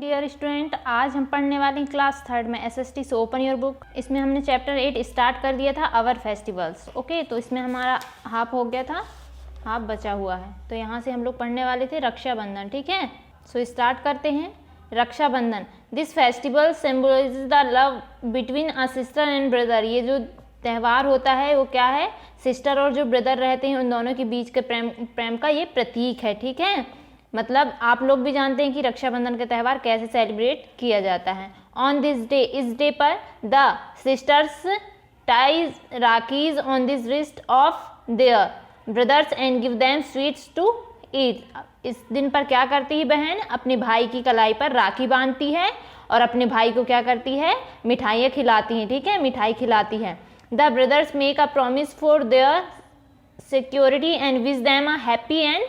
Dear student, आज हम पढ़ने वाले हैं क्लास 3rd में एसएसटी से ओपन योर बुक। इसमें हमने चैप्टर 8 स्टार्ट कर दिया था, आवर फेस्टिवल्स। ओके, तो इसमें हमारा हाफ हो गया था, हाफ बचा हुआ है। तो यहाँ से हम लोग पढ़ने वाले थे रक्षाबंधन। ठीक है, सो स्टार्ट करते हैं। Rakshabandhan, this festival symbolizes the love between a sister and brother. ये जो त्यौहार होता है वो क्या है, सिस्टर और जो ब्रदर रहते हैं उन दोनों के बीच के प्रेम का ये प्रतीक है। ठीक है, मतलब आप लोग भी जानते हैं कि रक्षाबंधन का त्यौहार कैसे सेलिब्रेट किया जाता है। ऑन दिस डे, इस डे पर the sisters ties rakhis on this wrist of their brothers and give them sweets to eat. इस दिन पर क्या करती है बहन, अपने भाई की कलाई पर राखी बांधती है और अपने भाई को क्या करती है, मिठाइयाँ खिलाती हैं। ठीक है, मिठाई खिलाती है। The brothers make a promise for their security and wish them a happy and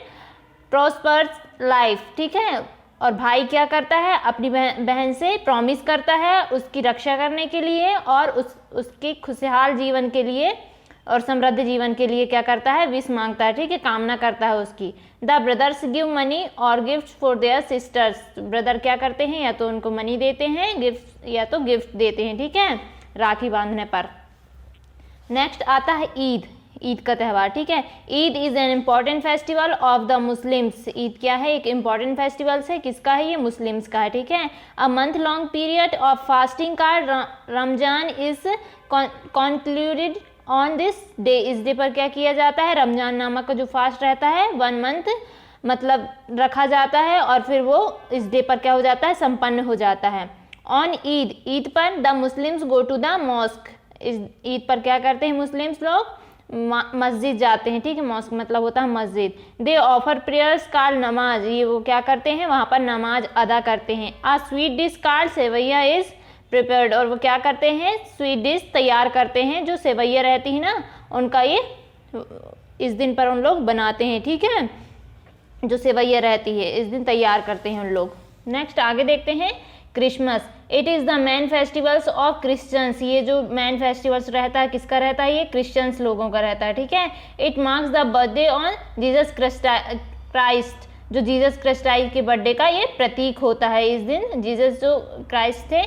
prosperous life. ठीक है, और भाई क्या करता है, अपनी बहन से प्रॉमिस करता है उसकी रक्षा करने के लिए और उसके खुशहाल जीवन के लिए और समृद्ध जीवन के लिए क्या करता है, विश मांगता है। ठीक है, कामना करता है उसकी। द ब्रदर्स गिव मनी और gift for their sisters. Brother क्या करते हैं, या तो उनको मनी देते हैं, गिफ्ट या तो गिफ्ट देते हैं। ठीक है, राखी बांधने पर। नेक्स्ट आता है ईद, ईद का त्यौहार। ठीक है, Eid is an important festival of the Muslims. Eid क्या है, एक इम्पॉर्टेंट फेस्टिवल है, किसका है, ये मुस्लिम्स का है। ठीक है, a month long period of fasting का Ramzan is concluded on this day. इस डे पर क्या किया जाता है, रमजान नामक का जो फास्ट रहता है 1 मंथ मतलब रखा जाता है और फिर वो इस डे पर क्या हो जाता है, संपन्न हो जाता है। ऑन ईद, ईद पर the Muslims go to the mosque. इस ईद पर क्या करते हैं मुस्लिम्स लोग, मस्जिद जाते हैं। ठीक है, मॉस्क मतलब होता है मस्जिद। दे ऑफर प्रेयर्स कॉल्ड नमाज। ये वो क्या करते हैं, वहाँ पर नमाज अदा करते हैं। A sweet dish called sevaiyan is prepared. और वो क्या करते हैं, स्वीट डिश तैयार करते हैं। जो सेवैया रहती है ना, उनका ये इस दिन पर उन लोग बनाते हैं। ठीक है, जो सेवैया रहती है इस दिन तैयार करते हैं उन लोग। नेक्स्ट आगे देखते हैं Christmas. It is the man festivals of Christians. ये जो मैन फेस्टिवल्स रहता है किसका रहता है, ये क्रिश्चियंस लोगों का रहता है। ठीक है, it marks the birthday on Jesus Christ. जो जीसस क्राइस्ट के बर्थडे का ये प्रतीक होता है। इस दिन जीसस जो क्राइस्ट थे,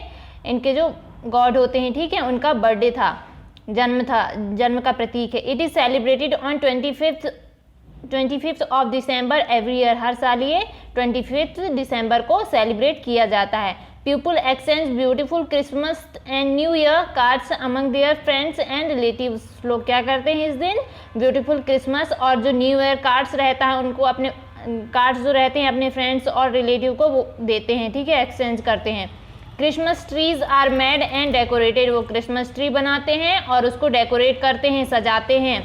इनके जो गॉड होते हैं, ठीक है, उनका बर्थडे था, जन्म का प्रतीक है। It is celebrated on 25th of December every year. हर साल ये 25 दिसंबर को सेलिब्रेट किया जाता है। People exchange beautiful Christmas and new year cards among their friends and relatives. लोग क्या करते हैं इस दिन, ब्यूटीफुल क्रिसमस और जो न्यू ईयर कार्ड्स रहता है उनको अपने कार्ड्स जो रहते हैं अपने फ्रेंड्स और रिलेटिव को वो देते हैं। ठीक है, एक्सचेंज करते हैं। Christmas trees are made and decorated. वो क्रिसमस ट्री बनाते हैं और उसको डेकोरेट करते हैं, सजाते हैं।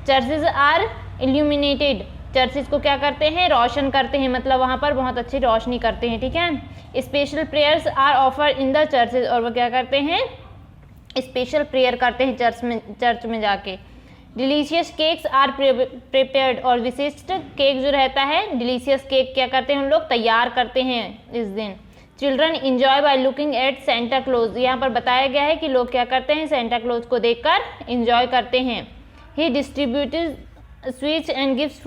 Churches are illuminated. चर्चेज को क्या करते हैं, रोशन करते हैं, मतलब वहाँ पर बहुत अच्छी रोशनी करते हैं। ठीक है, special prayers are offer in the churches. और वो क्या करते हैं, स्पेशल प्रेयर करते हैं चर्च में जाके। Delicious cakes are prepared. और विशिष्ट केक जो रहता है, डिलीशियस केक क्या करते हैं हम लोग, तैयार करते हैं इस दिन। Children enjoy by looking at Santa Claus. यहाँ पर बताया गया है कि लोग क्या करते हैं, सेंटा क्लॉज को देखकर इंजॉय करते हैं। He distributed sweets and gifts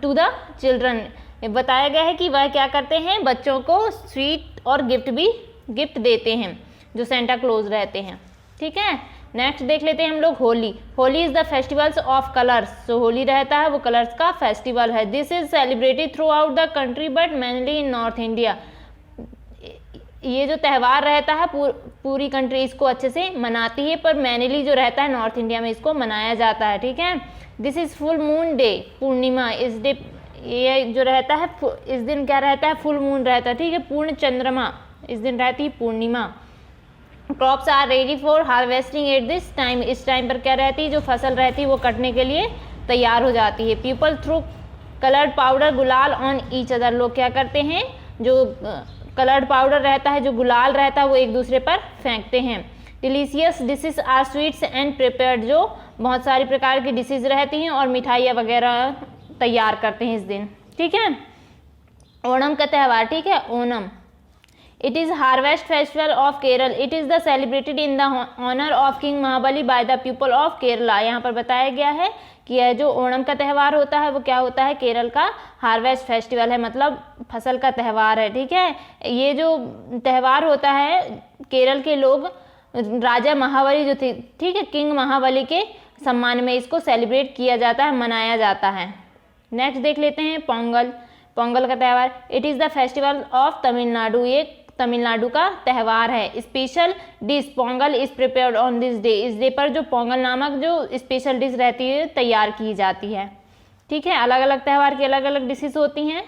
to the children. बताया गया है कि वह क्या करते हैं, बच्चों को स्वीट और गिफ्ट देते हैं जो सेंटा क्लॉज रहते हैं। ठीक है, नेक्स्ट देख लेते हैं हम लोग Holi. Holi is the festivals of colours. जो होली रहता है वो कलर्स का फेस्टिवल है। This is celebrated through out the country but mainly in north India. ये जो त्यौहार रहता है पूरी कंट्री इसको अच्छे से मनाती है, पर मैनली जो रहता है नॉर्थ इंडिया में इसको मनाया जाता है। ठीक है, this is full moon day, Purnima. इस डे ये जो रहता है, इस दिन क्या रहता है, फुल मून रहता है। ठीक है, पूर्ण चंद्रमा इस दिन रहती है Purnima. Crops are ready for harvesting at this time. इस टाइम पर क्या रहती है, जो फसल रहती है वो कटने के लिए तैयार हो जाती है। पीपल थ्रू कलर्ड पाउडर गुलाल ऑन ईच अदर। लोग क्या करते हैं, जो कलर्ड पाउडर रहता है, जो गुलाल रहता है, वो एक दूसरे पर फेंकते हैं। Delicious dishes are sweets and prepared. जो बहुत सारी प्रकार की डिशेज रहती हैं और मिठाइयाँ वगैरह तैयार करते हैं इस दिन। ठीक है, ओणम का त्यौहार। ठीक है, Onam It is harvest festival of Kerala. It is the celebrated in the honor of King Mahabali by the people of Kerala. यहाँ पर बताया गया है कि यह जो ओणम का त्यौहार होता है वो क्या होता है, केरल का हार्वेस्ट फेस्टिवल है, मतलब फसल का त्यौहार है। ठीक है, ये जो त्यौहार होता है केरल के लोग राजा महाबली जो थे, ठीक है, किंग महाबली के सम्मान में इसको सेलिब्रेट किया जाता है, मनाया जाता है। नेक्स्ट देख लेते हैं पोंगल। पोंगल का त्यौहार, it is the festival of Tamil Nadu, ये तमिलनाडु का त्यौहार है। Special dish Pongal is prepared on this day, इस डे पर जो पोंगल नामक जो स्पेशल डिश रहती है तैयार की जाती है। ठीक है, अलग अलग त्यौहार की अलग अलग डिशेस होती हैं,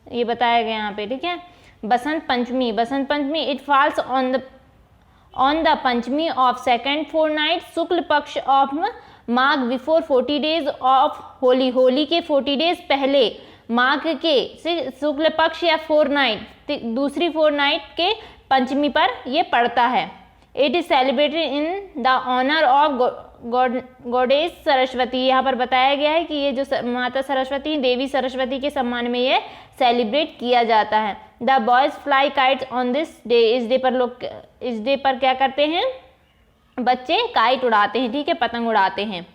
ये बताया गया यहाँ पे। ठीक है, Basant Panchami, Basant Panchami it falls on the Panchami of second fortnight Shukla Paksha of Magh before 40 days of Holi, Holi के 40 डेज पहले माघ के शुक्ल पक्ष या फोरनाइट, दूसरी फोरनाइट के पंचमी पर ये पड़ता है। It is celebrated in the honour of goddess Saraswati, यहाँ पर बताया गया है कि ये जो माता सरस्वती, देवी सरस्वती के सम्मान में ये सेलिब्रेट किया जाता है। The boys fly kites on this day, इस डे पर लोग, इस डे पर क्या करते हैं, बच्चे काइट उड़ाते हैं। ठीक है, पतंग उड़ाते हैं।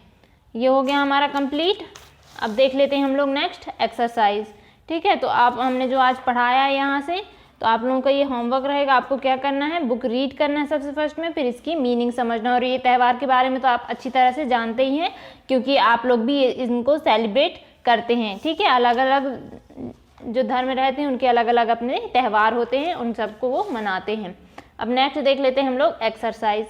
ये हो गया हमारा कंप्लीट। अब देख लेते हैं हम लोग नेक्स्ट एक्सरसाइज। ठीक है, तो आप हमने जो आज पढ़ाया है यहाँ से, तो आप लोगों का ये होमवर्क रहेगा। आपको क्या करना है, बुक रीड करना है सबसे फर्स्ट में, फिर इसकी मीनिंग समझना। और ये त्यौहार के बारे में तो आप अच्छी तरह से जानते ही हैं, क्योंकि आप लोग भी इनको सेलिब्रेट करते हैं। ठीक है, अलग अलग जो धर्म रहते हैं उनके अलग अलग अपने त्यौहार होते हैं, उन सबको वो मनाते हैं। अब नेक्स्ट देख लेते हैं हम लोग exercise.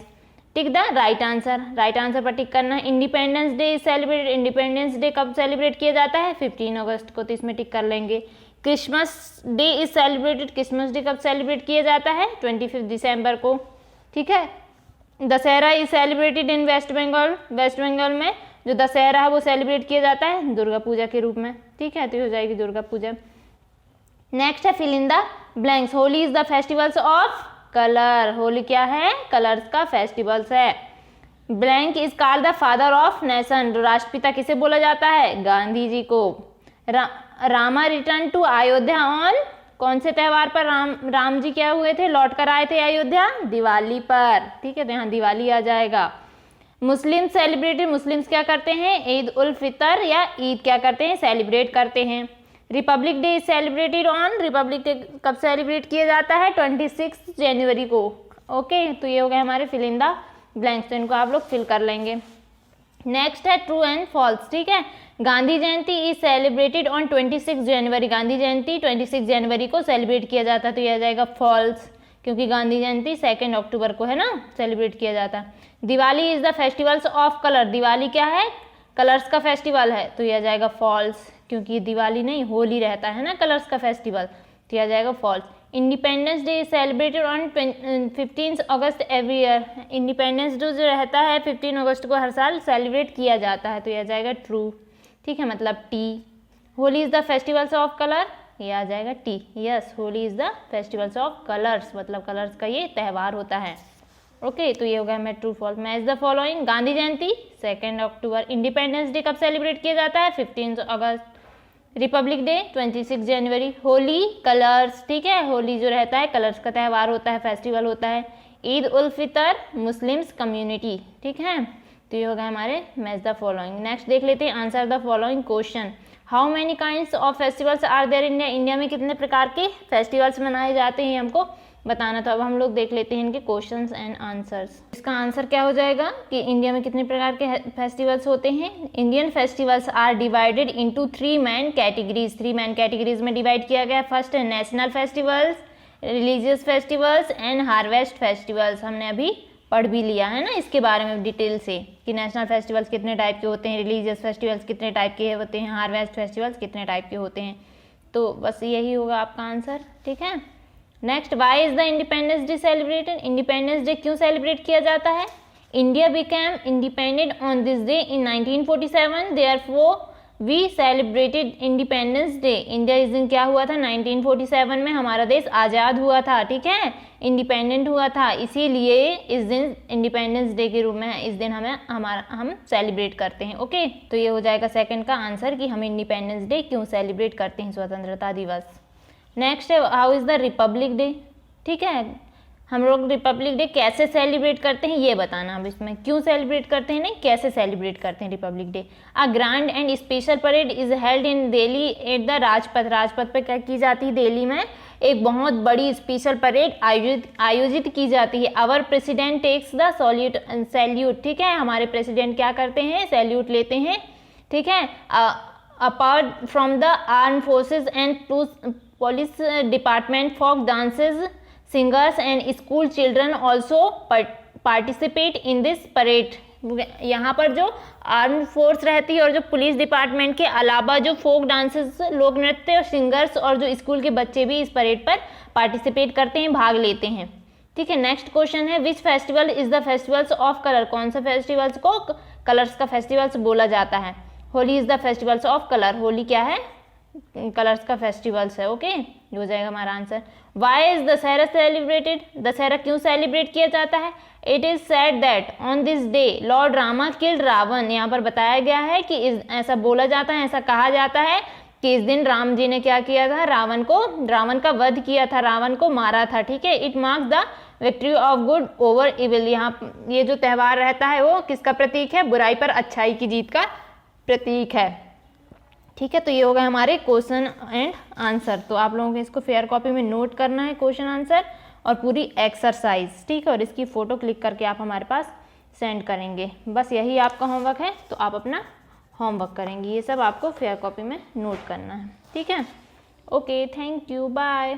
Tick the right answer, right answer पर टिक करना है। Independence day is celebrated, independence day कब सेलिब्रेट किया जाता है, 15 अगस्त को, तो इसमें टिक कर लेंगे। Christmas day is celebrated, Christmas day कब सेलिब्रेट किया जाता है, 25 दिसंबर को। ठीक है, Dussehra is celebrated in West Bengal, West Bengal में जो दशहरा है वो सेलिब्रेट किया जाता है दुर्गा पूजा के रूप में। ठीक है, तो हो जाएगी दुर्गा पूजा। नेक्स्ट है fill in the blanks. Holi is the festivals of colour, Holi क्या है, कलर्स का फेस्टिवल्स है। Blank is called the father of nation, राष्ट्रपिता किसे बोला जाता है, गांधी जी को। Rama return to Ayodhya on, कौन से त्यौहार पर राम जी क्या हुए थे, लौट कर आए थे अयोध्या, दिवाली पर। ठीक है, तो यहाँ दिवाली आ जाएगा। मुस्लिम सेलिब्रेटेड, मुस्लिम्स क्या करते हैं, ईद उल फितर या ईद क्या करते हैं, सेलिब्रेट करते हैं। Republic day is celebrated on, Republic day कब सेलिब्रेट किया जाता है, 26 जनवरी को। ओके, तो ये हो गया हमारे फिल इन द ब्लैंक्स, तो इनको आप लोग फिल कर लेंगे। नेक्स्ट है ट्रू एंड फॉल्स। ठीक है, Gandhi Jayanti is celebrated on 26 January, Gandhi Jayanti 26 जनवरी को सेलिब्रेट किया जाता है, तो यह आ जाएगा फॉल्स, क्योंकि गांधी जयंती 2 अक्टूबर को है ना सेलिब्रेट किया जाता है। Diwali is the festivals of colour, Diwali क्या है, कलर्स का फेस्टिवल है, तो यह आ जाएगा फॉल्स, क्योंकि दिवाली नहीं होली रहता है ना कलर्स का फेस्टिवल, तो यह आ जाएगा falls. Independence day is celebrated on 15 August every year, independence day जो रहता है 15 अगस्त को हर साल सेलिब्रेट किया जाता है, तो यह आ जाएगा ट्रू। ठीक है, मतलब T. Holi is the festivals of colour, ये आ जाएगा T. Yes, Holi is the festivals of colours, मतलब कलर्स का ये त्यौहार होता है। ओके, तो ये हो गया मैं true false. Match the following. Gandhi Jayanti 2 October, independence day कब सेलिब्रेट किया जाता है, 15 August, republic day 26 January, Holi colours, ठीक है, होली जो रहता है कलर्स का त्यौहार होता है, फेस्टिवल होता है। ईद उल फितर मुस्लिम्स कम्युनिटी, ठीक है, तो ये हो गया हमारे मैच द फॉलोइंग। नेक्स्ट देख लेते हैं answer the following question. How many kinds of festivals are there in India, India में कितने प्रकार के फेस्टिवल्स मनाए जाते हैं हमको बताना। तो अब हम लोग देख लेते हैं इनके क्वेश्चंस एंड आंसर्स। इसका आंसर क्या हो जाएगा कि इंडिया में कितने प्रकार के फेस्टिवल्स होते हैं। Indian festivals are divided into 3 main categories, 3 main categories में डिवाइड किया गया। फर्स्ट है national festivals, religious festivals and harvest festivals. हमने अभी पढ़ भी लिया है ना इसके बारे में डिटेल से कि नेशनल फेस्टिवल्स कितने टाइप के होते हैं, रिलीजियस फेस्टिवल्स कितने टाइप के होते हैं, हार्वेस्ट फेस्टिवल्स कितने टाइप के होते हैं। तो बस यही होगा आपका आंसर, ठीक है। Next, why is the independence day celebrated, independence day क्यों सेलिब्रेट किया जाता है। India became independent on this day in 1947, therefore we celebrated independence day. India इस दिन क्या हुआ था, 1947 में हमारा देश आज़ाद हुआ था, ठीक है, इंडिपेंडेंट हुआ था, इसीलिए इस दिन इंडिपेंडेंस डे के रूप में इस दिन हम सेलिब्रेट करते हैं। ओके, तो ये हो जाएगा सेकंड का आंसर कि हम इंडिपेंडेंस डे क्यों सेलिब्रेट करते हैं, स्वतंत्रता दिवस। नेक्स्ट है how is the Republic day, ठीक है। हम लोग रिपब्लिक डे कैसे सेलिब्रेट करते हैं ये बताना। अब इसमें क्यों सेलिब्रेट करते हैं, नहीं कैसे सेलिब्रेट करते हैं Republic day. A grand and special parade is held in Delhi at the Rajpath. Rajpath पे क्या की जाती है, दिल्ली में एक बहुत बड़ी स्पेशल परेड आयोजित की जाती है। Our president takes the salute. ठीक है, हमारे प्रेसिडेंट क्या करते हैं, सैल्यूट लेते हैं। ठीक है, apart from the arm forces and police department, folk dances, singers and school children also participate in this parade. यहाँ पर जो आर्म फोर्स रहती है और जो पुलिस डिपार्टमेंट के अलावा जो फोक डांसेस, लोक नृत्य और सिंगर्स और जो स्कूल के बच्चे भी इस परेड पर पार्टिसिपेट करते हैं, भाग लेते हैं। ठीक है, नेक्स्ट क्वेश्चन है which festival is the festivals of colour. कौन सा फेस्टिवल्स को कलर्स का फेस्टिवल्स बोला जाता है। Holi is the festivals of colour. Holi क्या है, कलर्स का फेस्टिवल्स है। ओके, ये हो जाएगा हमारा answer. Why is Dussehra celebrated. Dussehra क्यों सेलिब्रेट किया जाता है। It is said that on this day lord Rama killed Ravan. यहाँ पर बताया गया है कि ऐसा बोला जाता है, ऐसा कहा जाता है कि इस दिन राम जी ने क्या किया था, रावण का वध किया था, रावण को मारा था। ठीक है, it marks the victory of good over evil. यहाँ ये जो त्यौहार रहता है वो किसका प्रतीक है, बुराई पर अच्छाई की जीत का प्रतीक है। ठीक है, तो ये हो गए हमारे क्वेश्चन एंड आंसर। तो आप लोगों को इसको फेयर कॉपी में नोट करना है, क्वेश्चन आंसर और पूरी एक्सरसाइज। ठीक है, और इसकी फ़ोटो क्लिक करके आप हमारे पास सेंड करेंगे। बस यही आपका होमवर्क है, तो आप अपना होमवर्क करेंगे। ये सब आपको फेयर कॉपी में नोट करना है। ठीक है, ओके, थैंक यू, बाय।